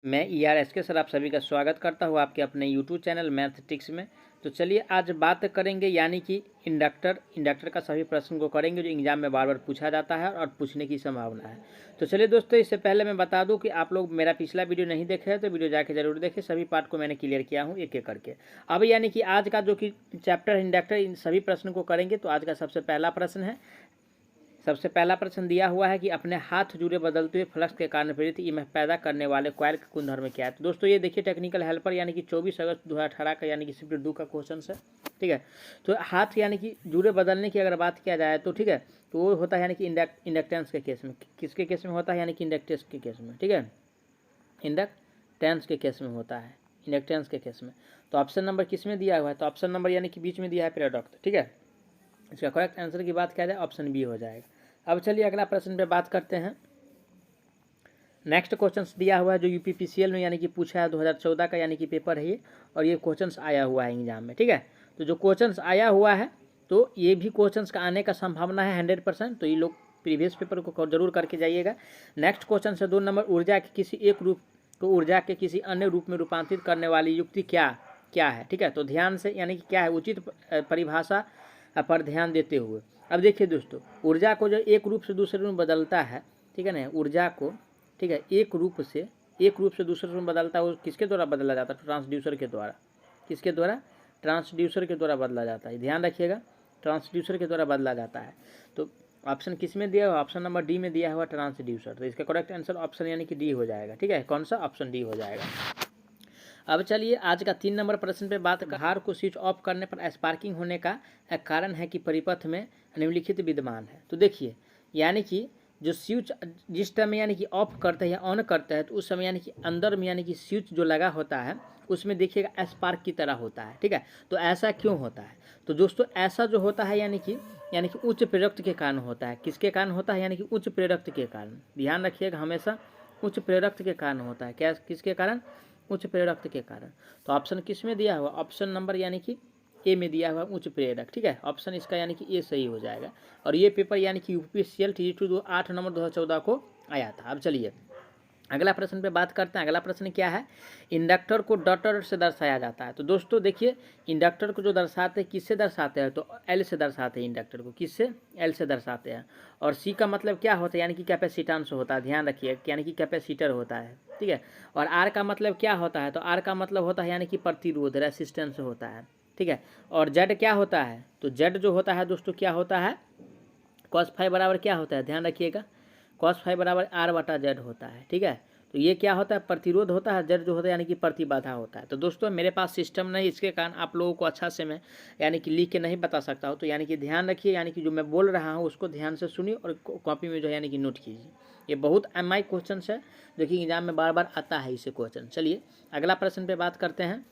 मैं ERSK sir आप सभी का स्वागत करता हूँ आपके अपने YouTube चैनल मैथमेटिक्स में। तो चलिए आज बात करेंगे यानी कि इंडक्टर का सभी प्रश्न को करेंगे जो एग्जाम में बार बार पूछा जाता है और पूछने की संभावना है। तो चलिए दोस्तों, इससे पहले मैं बता दूं कि आप लोग मेरा पिछला वीडियो नहीं देखे हैं तो वीडियो जाके जरूर देखें। सभी पार्ट को मैंने क्लियर किया हूँ एक एक करके। अब यानी कि आज का जो कि चैप्टर इंडक्टर, इन सभी प्रश्न को करेंगे। तो आज का सबसे पहला प्रश्न दिया हुआ है कि अपने हाथ जुड़े बदलते हुए फ्लक्स के कारण प्रेरित ईएमएफ पैदा करने वाले कॉइल के गुणधर्म क्या है। तो दोस्तों ये देखिए टेक्निकल हेल्पर यानी कि 24 अगस्त 2018 का यानी कि शिफ्ट 2 का क्वेश्चन है। ठीक है, तो हाथ यानी कि जुड़े बदलने की अगर बात किया जाए तो ठीक है, तो वो होता है यानी कि इंडक्टेंस के केस में। किसके केस में होता है? यानी कि इंडक्टेंस के केस में। ठीक है, इंडक्टेंस के केस में होता है, इंडक्टेंस के केस में। तो ऑप्शन नंबर किस में दिया हुआ है? तो ऑप्शन नंबर यानी कि बीच में दिया है पैराडॉक्स। ठीक है, इसका करेक्ट आंसर की बात किया जाए ऑप्शन बी हो जाएगा। अब चलिए अगला प्रश्न पे बात करते हैं। नेक्स्ट क्वेश्चन दिया हुआ है जो यूपीपीसीएल में यानी कि पूछा है 2014 का यानी कि पेपर है ये, और ये क्वेश्चन आया हुआ है एग्जाम में। ठीक है, तो जो क्वेश्चन आया हुआ है तो ये भी क्वेश्चन का आने का संभावना है 100%। तो ये लोग प्रीवियस पेपर को जरूर करके जाइएगा। नेक्स्ट क्वेश्चन है 2 नंबर, ऊर्जा के किसी एक रूप को ऊर्जा के किसी अन्य रूप में रूपांतरित करने वाली युक्ति क्या है। ठीक है, तो ध्यान से यानी कि क्या है, उचित परिभाषा पर ध्यान देते हुए। अब देखिए दोस्तों, ऊर्जा को जो एक रूप से दूसरे रूप में बदलता है, ठीक है ना, ऊर्जा को, ठीक है, एक रूप से दूसरे रूप में बदलता है, वो किसके द्वारा बदला जाता है? ट्रांसड्यूसर के द्वारा। किसके द्वारा? ट्रांसड्यूसर के द्वारा बदला जाता है, ध्यान रखिएगा, ट्रांसड्यूसर के द्वारा बदला जाता है। तो ऑप्शन किस में दिया हुआ? ऑप्शन नंबर डी में दिया हुआ ट्रांसड्यूसर। तो इसका करेक्ट आंसर ऑप्शन यानी कि डी हो जाएगा। ठीक है, कौन सा? ऑप्शन डी हो जाएगा। अब चलिए आज का 3 नंबर प्रश्न पे बात कर। कार को स्विच ऑफ करने पर स्पार्किंग होने का कारण है कि परिपथ में निम्नलिखित विद्यमान है। तो देखिए यानी कि जो स्विच जिस टाइम यानी कि ऑफ करते हैं या ऑन करते हैं तो उस समय यानी कि अंदर में यानी कि स्विच जो लगा होता है उसमें देखिएगा स्पार्क की तरह होता है। ठीक है, तो ऐसा क्यों होता है? तो दोस्तों ऐसा जो होता है यानी कि उच्च प्रेरक के कारण होता है। किसके कारण होता है? यानी कि उच्च प्रेरक के कारण। ध्यान रखिएगा, हमेशा उच्च प्रेरक के कारण होता है। क्या? किसके कारण? उच्च प्रेरक के कारण। तो ऑप्शन किस में दिया हुआ? ऑप्शन नंबर यानी कि ए में दिया हुआ उच्च प्रेरक। ठीक है, ऑप्शन इसका यानी कि ए सही हो जाएगा। और ये पेपर यानी कि यूपीपीसीएल TG2 8 नंबर 2014 को आया था। अब चलिए अगला प्रश्न पे बात करते हैं। अगला प्रश्न क्या है? इंडक्टर को डॉटर से दर्शाया जाता है। तो दोस्तों देखिए, इंडक्टर को जो दर्शाते हैं किससे दर्शाते हैं? तो एल से दर्शाते हैं। इंडक्टर को किससे? एल से दर्शाते हैं। और सी का मतलब क्या होता है? यानी कि कैपेसिटेंस होता है। ध्यान रखिए, यानी कि कैपेसिटर होता है। ठीक है, और आर का मतलब क्या होता है? तो आर का मतलब होता है यानी कि प्रतिरोध, रेसिस्टेंस होता है। ठीक है, और जेड क्या होता है? तो जेड जो होता है दोस्तों क्या होता है? कॉस फाई बराबर क्या होता है? ध्यान रखिएगा, कॉस फाई बराबर आर बटा जेड होता है। ठीक है, तो ये क्या होता है? प्रतिरोध होता है। जेड जो होता है यानी कि प्रतिबाधा होता है। तो दोस्तों मेरे पास सिस्टम नहीं, इसके कारण आप लोगों को अच्छा से मैं यानी कि लिख के नहीं बता सकता हूँ। तो यानी कि ध्यान रखिए, यानी कि जो मैं बोल रहा हूँ उसको ध्यान से सुनिए और कॉपी में जो है यानी कि नोट कीजिए। ये बहुत MI क्वेश्चन है जो कि एग्जाम में बार बार आता है इसे क्वेश्चन। चलिए अगला प्रश्न पे बात करते हैं।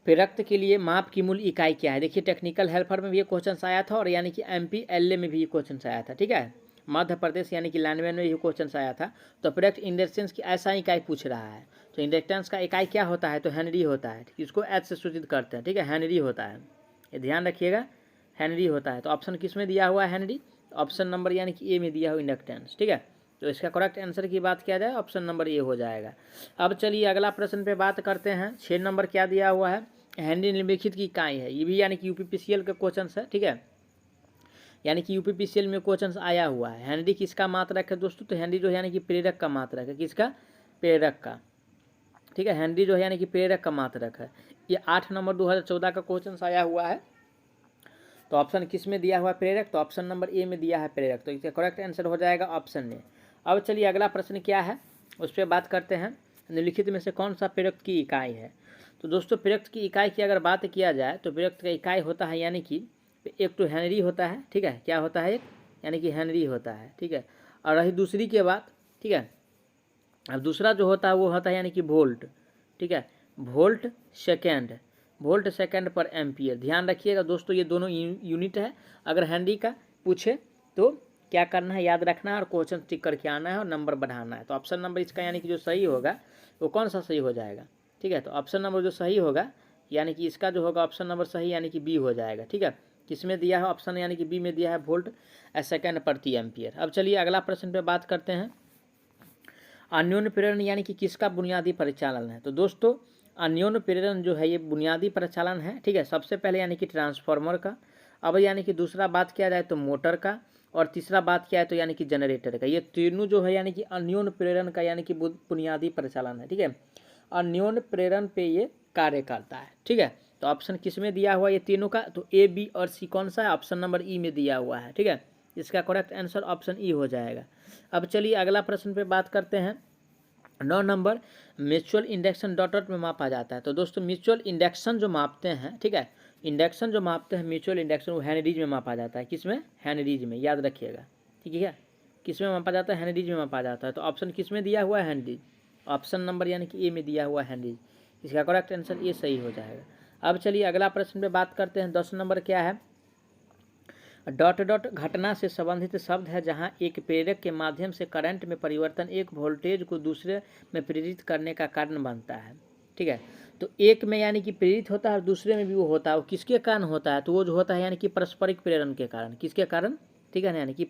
प्रेरक के लिए माप की मूल इकाई क्या है? देखिए टेक्निकल हेल्पर में भी ये क्वेश्चन आया था और यानी कि MPLA में भी ये क्वेश्चन आया था। ठीक है, मध्य प्रदेश यानी कि लैंडमैन में ये क्वेश्चन आया था। तो प्रेरक इंडक्टेंस की ऐसा इकाई पूछ रहा है। तो इंडक्टेंस का इकाई क्या होता है? तो हेनरी होता है। इसको एच से सूचित करते हैं। ठीक है, हेनरी होता है, ये ध्यान रखिएगा, हेनरी होता है। तो ऑप्शन किस में दिया हुआ है? हेनरी। ऑप्शन नंबर यानी कि ए में दिया हुआ इंडक्टेंस। ठीक है, तो इसका करेक्ट आंसर की बात किया जाए ऑप्शन नंबर ए हो जाएगा। अब चलिए अगला प्रश्न पे बात करते हैं। 6 नंबर क्या दिया हुआ है? हेनरी निम्नलिखित की इकाई है। ये भी यानी कि यूपीपीसीएल का क्वेश्चन है। ठीक है, यानी कि यूपीपीसीएल में क्वेश्चन आया हुआ है। हेनरी किसका मात्रक है दोस्तों? तो हेनरी जो है यानी कि प्रेरक का मात्रक है। किसका? प्रेरक का। ठीक है, हेनरी जो है यानी कि प्रेरक का मात्रक है। ये 8 नंबर 2014 का क्वेश्चन आया हुआ है। तो ऑप्शन किस में दिया हुआ है? प्रेरक। तो ऑप्शन नंबर ए में दिया है प्रेरक। तो इसका करेक्ट आंसर हो जाएगा ऑप्शन ए। अब चलिए अगला प्रश्न क्या है उस पर बात करते हैं। निम्नलिखित में से कौन सा प्रेरक की इकाई है? तो दोस्तों प्रेरक की इकाई की अगर बात किया जाए तो प्रेरक का इकाई होता है यानी कि एक तो हेनरी होता है। ठीक है, क्या होता है? एक यानी कि हेनरी होता है। ठीक है, और रही दूसरी के बात, ठीक है, अब दूसरा जो होता है वो होता है यानी कि वोल्ट। ठीक है, वोल्ट सेकेंड पर एम्पियर। ध्यान रखिएगा दोस्तों, ये दोनों यूनिट है। अगर हेनरी का पूछे तो क्या करना है? याद रखना है और क्वेश्चन टिक करके आना है और नंबर बढ़ाना है। तो ऑप्शन नंबर इसका यानी कि जो सही होगा वो कौन सा सही हो जाएगा? ठीक है, तो ऑप्शन नंबर जो सही होगा यानी कि इसका जो होगा ऑप्शन नंबर सही यानी कि बी हो जाएगा। ठीक है, किस में दिया है? ऑप्शन यानी कि बी में दिया है वोल्ट सेकेंड प्रति एम्पियर। अब चलिए अगला प्रश्न पे बात करते हैं। अन्योन्य प्रेरण यानी कि किसका बुनियादी परिचालन है? तो दोस्तों अन्योन्य प्रेरण जो है ये बुनियादी परिचालन है, ठीक है। सबसे पहले यानी कि ट्रांसफार्मर का, अब यानी कि दूसरा बात किया जाए तो मोटर का, और तीसरा बात किया है तो यानी कि जनरेटर का। ये तीनों जो है यानी कि अन्योन्य प्रेरण का यानी कि बुनियादी परिचालन है, ठीक है। अन्योन्य प्रेरण पे ये कार्य करता है, ठीक है। तो ऑप्शन किस में दिया हुआ ये तीनों का? तो ए, बी और सी कौन सा है? ऑप्शन नंबर ई में दिया हुआ है, ठीक है। इसका करेक्ट आंसर ऑप्शन ई हो जाएगा। अब चलिए अगला प्रश्न पे बात करते हैं। 9 नंबर, म्यूचुअल इंडक्शन डॉट में मापा जाता है। तो दोस्तों म्यूचुअल इंडक्शन जो मापते हैं, ठीक है, इंडक्शन जो मापते हैं म्यूचुअल इंडक्शन, वो हेनरीज में मापा जाता है। किस में? हेनरीज में, याद रखिएगा, ठीक है। किस में मापा जाता है? हेनरीज में मापा जाता है। तो ऑप्शन किस में दिया हुआ है? हेनरीज। ऑप्शन नंबर यानी कि ए में दिया हुआ है हेनरीज। इसका करेक्ट आंसर ये सही हो जाएगा। अब चलिए अगला प्रश्न पे बात करते हैं। 10 नंबर क्या है? डॉट डॉट घटना से संबंधित शब्द है जहां एक प्रेरक के माध्यम से करंट में परिवर्तन एक वोल्टेज को दूसरे में प्रेरित करने का कारण बनता है, ठीक है। तो एक में यानी कि प्रेरित होता है और दूसरे में भी वो होता है। वो किसके कारण होता है? तो वो जो होता है यानी कि पारस्परिक प्रेरण के कारण। किसके कारण? ठीक है ना, यानी कि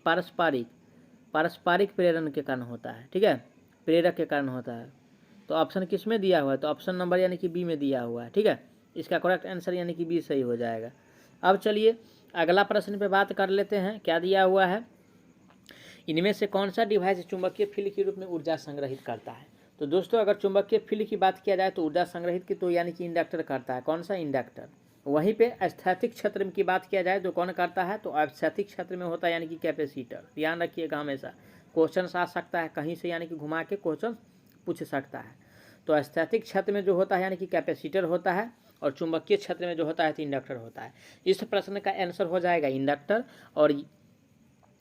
पारस्परिक प्रेरण के कारण होता है, ठीक है, प्रेरक के कारण होता है। तो ऑप्शन किस में दिया हुआ है? तो ऑप्शन नंबर यानी कि बी में दिया हुआ है, ठीक है। इसका करेक्ट आंसर यानी कि बी सही हो जाएगा। अब चलिए अगला प्रश्न पे बात कर लेते हैं। क्या दिया हुआ है? इनमें से कौन सा डिवाइस चुंबकीय फील्ड के रूप में ऊर्जा संग्रहित करता है? तो दोस्तों अगर चुंबकीय फील्ड की बात किया जाए तो ऊर्जा संग्रहित की तो यानी कि इंडक्टर करता है। कौन सा? इंडक्टर। वहीं पे स्थैतिक क्षेत्र की बात किया जाए तो कौन करता है? तो स्थैतिक क्षेत्र में होता है यानी कि कैपेसिटर। ध्यान रखिएगा, हमेशा क्वेश्चन आ सकता है कहीं से, यानी कि घुमा के क्वेश्चन पूछ सकता है। तो स्थैतिक क्षेत्र में जो होता है यानी कि कैपेसिटर होता है, और चुंबकीय क्षेत्र में जो होता है तो इंडक्टर होता है। इस प्रश्न का आंसर हो जाएगा इंडक्टर। और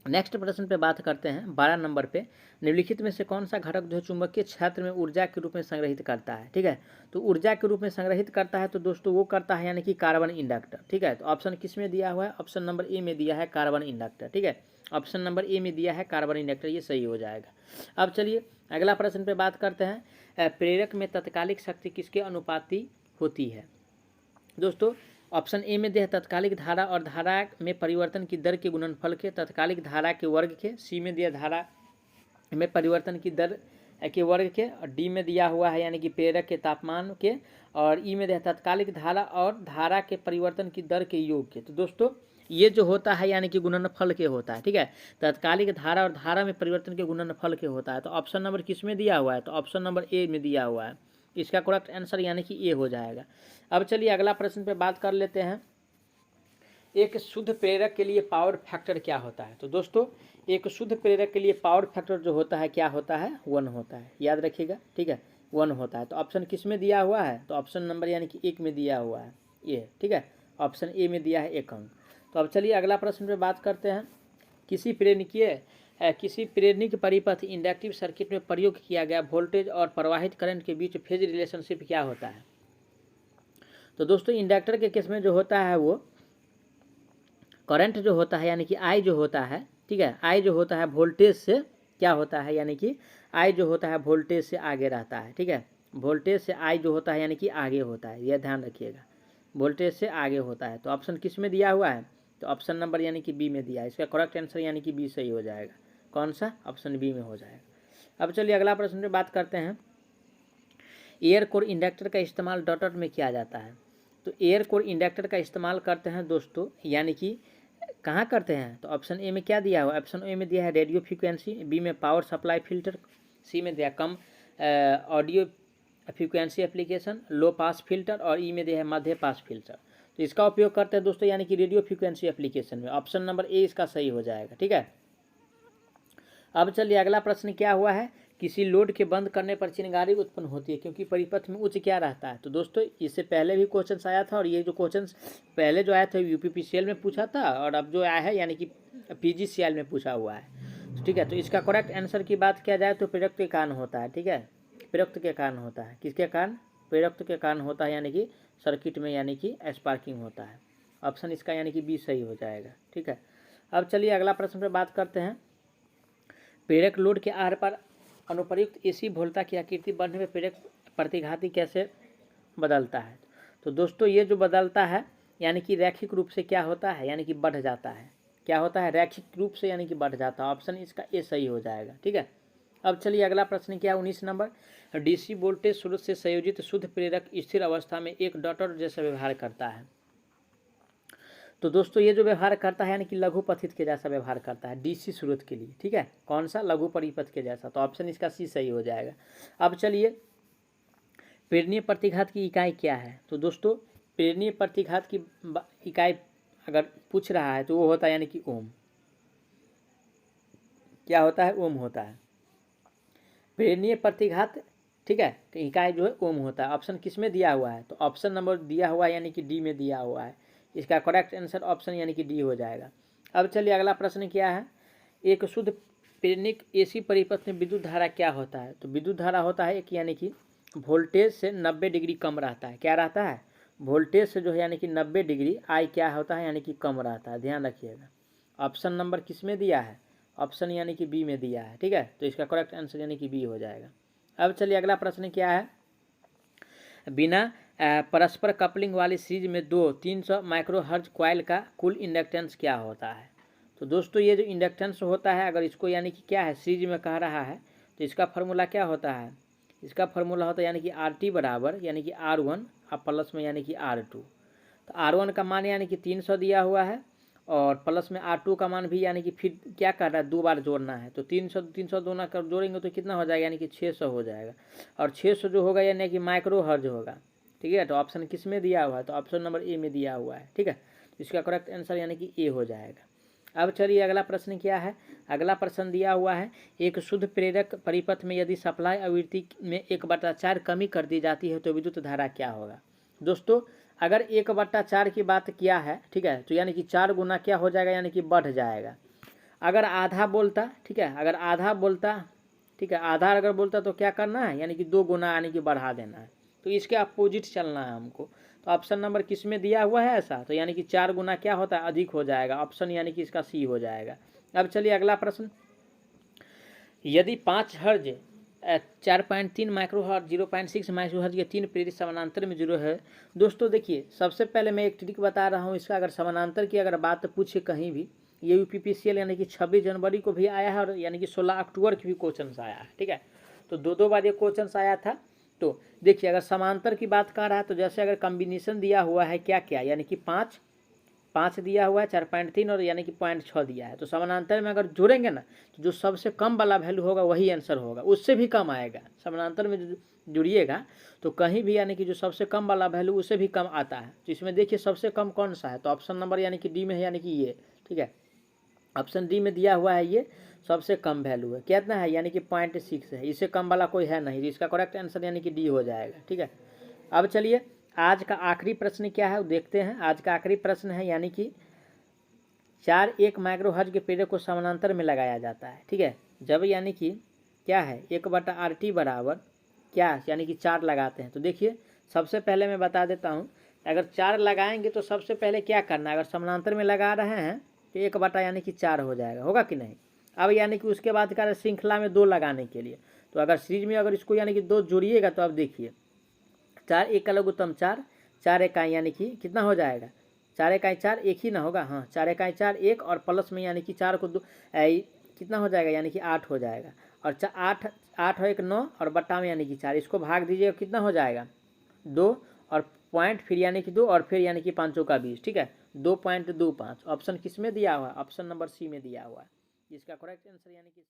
नेक्स्ट प्रश्न पे बात करते हैं 12 नंबर पे। निम्नलिखित में से कौन सा घटक जो है चुंबकीय क्षेत्र में ऊर्जा के रूप में संग्रहित करता है? ठीक है, तो ऊर्जा के रूप में संग्रहित करता है तो दोस्तों वो करता है यानी कि कार्बन इंडक्टर। ठीक है, तो ऑप्शन किस में दिया हुआ है? ऑप्शन नंबर ए में दिया है कार्बन इंडक्टर। ठीक है, ऑप्शन नंबर ए में दिया है कार्बन इंडक्टर, ये सही हो जाएगा। अब चलिए अगला प्रश्न पे बात करते हैं। प्रेरक में तत्कालिक शक्ति किसके अनुपाती होती है? दोस्तों ऑप्शन ए में दिया है तत्कालिक धारा और धारा में परिवर्तन की दर के गुणनफल के, तत्कालिक धारा के वर्ग के। सी में दिया धारा में परिवर्तन की दर के वर्ग के, और डी में दिया हुआ है यानी कि प्रेरक के तापमान के, और ई में दिया तत्कालिक धारा और धारा के परिवर्तन की दर के योग के। तो दोस्तों ये जो होता है यानी कि गुणनफल के होता है। ठीक है, तत्कालिक धारा और धारा में परिवर्तन के गुणनफल के होता है। तो ऑप्शन नंबर किस में दिया हुआ है? तो ऑप्शन नंबर ए में दिया हुआ है। इसका करेक्ट आंसर यानी कि ए हो जाएगा। अब चलिए अगला प्रश्न पे बात कर लेते हैं। एक शुद्ध प्रेरक के लिए पावर फैक्टर क्या होता है? तो दोस्तों एक शुद्ध प्रेरक के लिए पावर फैक्टर जो होता है क्या होता है? 1 होता है, याद रखिएगा। ठीक है, 1 होता है। तो ऑप्शन किस में दिया हुआ है? तो ऑप्शन नंबर यानी कि 1 में दिया हुआ है ये। ठीक है, ऑप्शन ए में दिया है 1 अंक। तो अब चलिए अगला प्रश्न पे बात करते हैं। किसी प्रेरणिक परिपथ इंडक्टिव सर्किट में प्रयोग किया गया वोल्टेज और प्रवाहित करंट के बीच फेज रिलेशनशिप क्या होता है? तो दोस्तों इंडक्टर के केस में जो होता है वो करंट जो होता है यानी कि आई जो होता है, ठीक है, आई जो होता है वोल्टेज से क्या होता है, यानी कि आई जो होता है वोल्टेज से आगे रहता है। ठीक है, वोल्टेज से आई जो होता है यानी कि आगे होता है, यह ध्यान रखिएगा, वोल्टेज से आगे होता है। तो ऑप्शन किस में दिया हुआ है? तो ऑप्शन नंबर यानी कि बी में दिया है। इसका करेक्ट आंसर यानी कि बी सही हो जाएगा। कौन सा? ऑप्शन बी में हो जाएगा। अब चलिए अगला प्रश्न पे बात करते हैं। एयर कोर इंडक्टर का इस्तेमाल डॉट में किया जाता है। तो एयर कोर इंडक्टर का इस्तेमाल करते हैं दोस्तों, यानी कि कहाँ करते हैं? तो ऑप्शन ए में क्या दिया हुआ? ऑप्शन ए में दिया है रेडियो फ्रीक्वेंसी, बी में पावर सप्लाई फिल्टर, सी में दिया कम ऑडियो फ्रीक्वेंसी एप्लीकेशन, लो पास फिल्टर, और ई में दिया है मध्य पास फिल्टर। तो इसका उपयोग करते हैं दोस्तों यानी कि रेडियो फ्रीक्वेंसी एप्लीकेशन में। ऑप्शन नंबर ए इसका सही हो जाएगा। ठीक है, अब चलिए अगला प्रश्न क्या हुआ है। किसी लोड के बंद करने पर चिंगारी उत्पन्न होती है क्योंकि परिपथ में उच्च क्या रहता है? तो दोस्तों इससे पहले भी क्वेश्चन आया था, और ये जो क्वेश्चन पहले जो आया था यूपीपीसीएल में पूछा था, और अब जो आया है यानी कि पीजीसीएल में पूछा हुआ है। ठीक है, तो इसका करेक्ट आंसर की बात किया जाए तो प्रेरक के कारण होता है। ठीक है, प्रेरक के कारण होता है। किसके कारण? प्रेरक के कारण होता है, यानी कि सर्किट में यानी कि स्पार्किंग होता है। ऑप्शन इसका यानी कि बी सही हो जाएगा। ठीक है, अब चलिए अगला प्रश्न पर बात करते हैं। प्रेरक लोड के आधार पर अनुप्रयुक्त एसी वोल्टता की आकृति बढ़ने में प्रेरक प्रतिघाती कैसे बदलता है? तो दोस्तों ये जो बदलता है यानी कि रैखिक रूप से क्या होता है, यानी कि बढ़ जाता है। क्या होता है? रैखिक रूप से यानी कि बढ़ जाता है। ऑप्शन इसका ए सही हो जाएगा। ठीक है, अब चलिए अगला प्रश्न क्या है 19 नंबर। डीसी वोल्टेज स्रोत से संयोजित शुद्ध प्रेरक स्थिर अवस्था में एक डॉटर जैसा व्यवहार करता है। तो दोस्तों ये जो व्यवहार करता है यानी कि लघु पथित के जैसा व्यवहार करता है डीसी स्रोत के लिए, ठीक है। कौन सा? लघु परिपथ के जैसा। तो ऑप्शन इसका सी सही हो जाएगा। अब चलिए प्रेरणीय प्रतिघात की इकाई क्या है? तो दोस्तों प्रेरणीय प्रतिघात की इकाई अगर पूछ रहा है तो वो होता है यानी कि ओम। क्या होता है? ओम होता है प्रेरणीय प्रतिघात, ठीक है। इकाई जो है ओम होता है। ऑप्शन किस में दिया हुआ है? तो ऑप्शन नंबर दिया हुआ है यानी कि डी में दिया हुआ है। इसका करेक्ट आंसर ऑप्शन यानी कि डी हो जाएगा। अब चलिए अगला प्रश्न क्या है। एक शुद्ध प्रेरणिक एसी परिपथ में विद्युत धारा क्या होता है? तो विद्युत धारा होता है एक यानी कि वोल्टेज से 90 डिग्री कम रहता है। क्या रहता है? वोल्टेज से जो है यानी कि 90 डिग्री आई क्या होता है यानी कि कम रहता है। ध्यान रखिएगा। ऑप्शन नंबर किस में दिया है? ऑप्शन यानी कि बी में दिया है, ठीक है। तो इसका करेक्ट आंसर यानी कि बी हो जाएगा। अब चलिए अगला प्रश्न क्या है। बिना परस्पर कपलिंग वाली सीरीज में दो 300 माइक्रोहर्ट्ज कॉइल का कुल इंडक्टेंस क्या होता है? तो दोस्तों ये जो इंडक्टेंस होता है अगर इसको यानी कि क्या है सीरीज में कह रहा है तो इसका फार्मूला क्या होता है? इसका फार्मूला होता है यानी कि RT बराबर यानी कि R1 और प्लस में यानी कि R2। तो R1 का मान यानी कि 300 दिया हुआ है और प्लस में R2 का मान भी यानी कि फिर क्या कर रहा है 2 बार जोड़ना है। तो 300 दोनों कर जोड़ेंगे तो कितना हो जाएगा यानी कि 600 हो जाएगा। और 600 जो होगा यानी कि माइक्रो हर्ज होगा, ठीक है। तो ऑप्शन किस में दिया हुआ है? तो ऑप्शन नंबर ए में दिया हुआ है, ठीक है। तो इसका करेक्ट आंसर यानी कि ए हो जाएगा। अब चलिए अगला प्रश्न क्या है। अगला प्रश्न दिया हुआ है एक शुद्ध प्रेरक परिपथ में यदि सप्लाई आवृत्ति में 1/4 कमी कर दी जाती है तो विद्युत धारा क्या होगा? दोस्तों अगर 1/4 की बात किया है, ठीक है, तो यानी कि 4 गुना क्या हो जाएगा यानी कि बढ़ जाएगा। अगर आधा बोलता, ठीक है, अगर आधा बोलता, ठीक है, आधा अगर बोलता तो क्या करना है यानी कि 2 गुना यानी कि बढ़ा देना है। तो इसके अपोजिट चलना है हमको। तो ऑप्शन नंबर किस में दिया हुआ है ऐसा? तो यानी कि 4 गुना क्या होता है अधिक हो जाएगा। ऑप्शन यानी कि इसका सी हो जाएगा। अब चलिए अगला प्रश्न। यदि 5 हर्ज 4.3 माइक्रोहर्ज 0.6 माइक्रोहर्ज के 3 प्रेरित समानांतर में जुड़े है। दोस्तों देखिए सबसे पहले मैं एक ट्रिक बता रहा हूँ इसका। अगर समानांतर की अगर बात पूछे कहीं भी, ये UPPCL यानी कि 26 जनवरी को भी आया है और यानी कि 16 अक्टूबर की भी क्वेश्चन आया है, ठीक है। तो दो बार ये क्वेश्चन आया था। तो देखिए अगर समांतर की बात कर रहा है तो जैसे अगर कॉम्बिनेशन दिया हुआ है क्या क्या यानी कि 5 दिया हुआ है 4.3 और यानी कि 0.6 दिया है। तो समानांतर में अगर जोड़ेंगे ना तो जो सबसे कम वाला वैल्यू होगा वही आंसर होगा, उससे भी कम आएगा। समानांतर में जुड़िएगा तो कहीं भी यानी कि जो सबसे कम वाला वैल्यू उससे भी कम आता है। तो इसमें देखिए सबसे कम कौन सा है? तो ऑप्शन नंबर यानी कि डी में है यानी कि ये, ठीक है। ऑप्शन डी में दिया हुआ है ये सबसे कम वैल्यू है। कितना है यानी कि 0.6 है। इससे कम वाला कोई है नहीं। इसका करेक्ट आंसर यानी कि डी हो जाएगा, ठीक है। अब चलिए आज का आखिरी प्रश्न क्या है वो देखते हैं। आज का आखिरी प्रश्न है यानी कि 1 माइक्रोहर्ज के प्रेरक को समानांतर में लगाया जाता है, ठीक है। जब यानी कि क्या है 1/RT बराबर क्या यानी कि 4 लगाते हैं। तो देखिए सबसे पहले मैं बता देता हूँ अगर 4 लगाएंगे तो सबसे पहले क्या करना है। अगर समानांतर में लगा रहे हैं तो 1 यानी कि 4 हो जाएगा, होगा कि नहीं। अब यानी कि उसके बाद क्या श्रृंखला में 2 लगाने के लिए तो अगर सीरीज में अगर इसको यानी कि 2 जोड़िएगा तो अब देखिए 4 1 का लघुत्तम 4, 4 इकाई यानी कि कितना हो जाएगा 4 इकाई 4 एक ही ना होगा, हाँ 4 इकाई 4 1 और प्लस में यानी कि 4 को 2 कितना हो जाएगा यानी कि 8 हो जाएगा। और 8 8 और 1 9 और बट्टा में यानी कि 4 इसको भाग दीजिएगा कितना हो जाएगा 2 और पॉइंट फिर यानी कि 2 और फिर यानी कि 5 का 20, ठीक है 2.25। ऑप्शन किस में दिया हुआ है? ऑप्शन नंबर सी में दिया हुआ है। इसका करेक्ट आंसर यानी कि